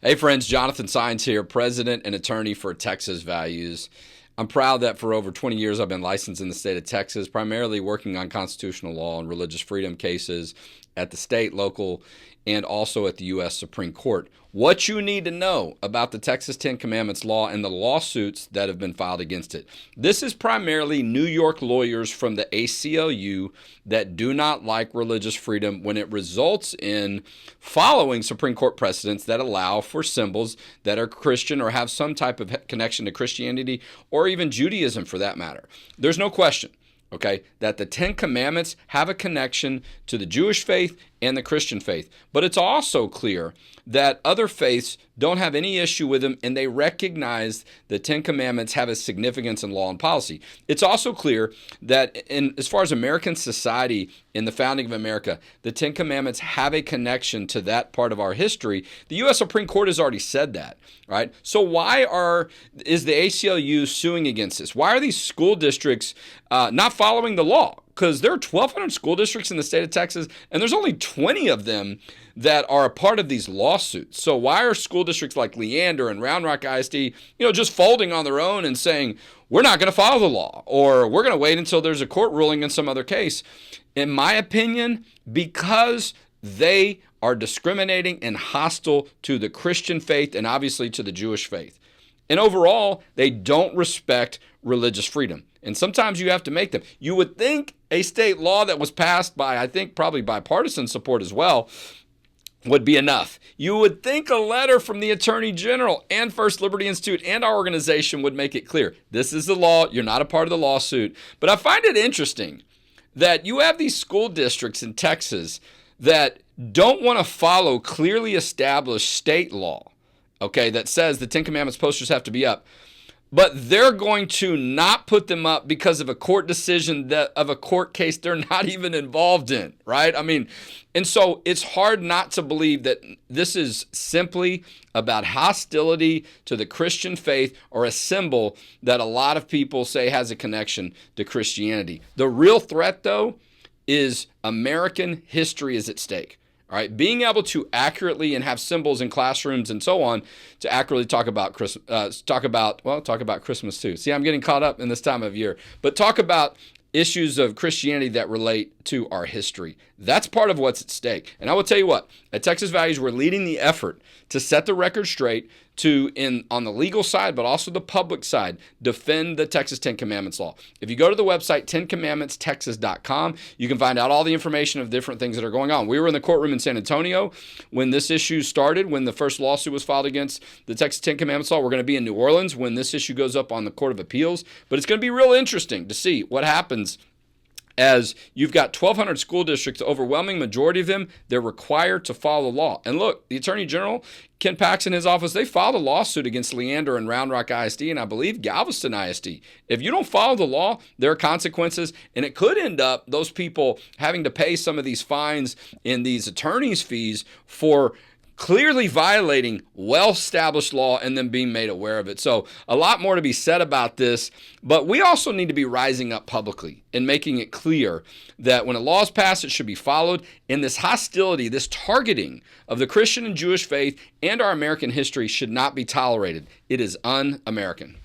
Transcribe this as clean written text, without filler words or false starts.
Hey friends, Jonathan Saenz here, president and attorney for Texas Values. I'm proud that for over 20 years I've been licensed in the state of Texas, primarily working on constitutional law and religious freedom cases at the state, local, and also at the U.S. Supreme Court. What you need to know about the Texas Ten Commandments law and the lawsuits that have been filed against it. This is primarily New York lawyers from the ACLU that do not like religious freedom when it results in following Supreme Court precedents that allow for symbols that are Christian or have some type of connection to Christianity or even Judaism for that matter. There's no question, okay, that the Ten Commandments have a connection to the Jewish faith and the Christian faith. But it's also clear that other faiths don't have any issue with them, and they recognize the Ten Commandments have a significance in law and policy. It's also clear that as far as American society in the founding of America, the Ten Commandments have a connection to that part of our history. The U.S. Supreme Court has already said that, right? So why is the ACLU suing against this? Why are these school districts not following the law? Because there are 1,200 school districts in the state of Texas, and there's only 20 of them that are a part of these lawsuits. So why are school districts like Leander and Round Rock ISD, just folding on their own and saying, we're not going to follow the law, or we're going to wait until there's a court ruling in some other case? In my opinion, because they are discriminating and hostile to the Christian faith and obviously to the Jewish faith. And overall, they don't respect religious freedom. And sometimes you have to make them. You would think a state law that was passed by, I think, probably bipartisan support as well, would be enough. You would think a letter from the Attorney General and First Liberty Institute and our organization would make it clear. This is the law. You're not a part of the lawsuit. But I find it interesting that you have these school districts in Texas that don't want to follow clearly established state law, okay, that says the Ten Commandments posters have to be up. But they're going to not put them up because of a court decision of a court case they're not even involved in, right? And so it's hard not to believe that this is simply about hostility to the Christian faith or a symbol that a lot of people say has a connection to Christianity. The real threat, though, is American history is at stake. All right, being able to accurately and have symbols in classrooms and so on to accurately talk about Christmas too. See, I'm getting caught up in this time of year, but talk about issues of Christianity that relate to our history. That's part of what's at stake. And I will tell you what, at Texas Values, we're leading the effort to set the record straight on the legal side, but also the public side, defend the Texas Ten Commandments law. If you go to the website, tencommandmentstexas.com, you can find out all the information of different things that are going on. We were in the courtroom in San Antonio when this issue started, when the first lawsuit was filed against the Texas Ten Commandments law. We're going to be in New Orleans when this issue goes up on the Court of Appeals. But it's going to be real interesting to see what happens as you've got 1,200 school districts, the overwhelming majority of them, they're required to follow the law. And look, the Attorney General, Ken Paxton, his office, they filed a lawsuit against Leander and Round Rock ISD and I believe Galveston ISD. If you don't follow the law, there are consequences, and it could end up those people having to pay some of these fines and these attorney's fees for clearly violating well-established law and then being made aware of it. So a lot more to be said about this, but we also need to be rising up publicly and making it clear that when a law is passed, it should be followed. And this hostility, this targeting of the Christian and Jewish faith and our American history should not be tolerated. It is un-American.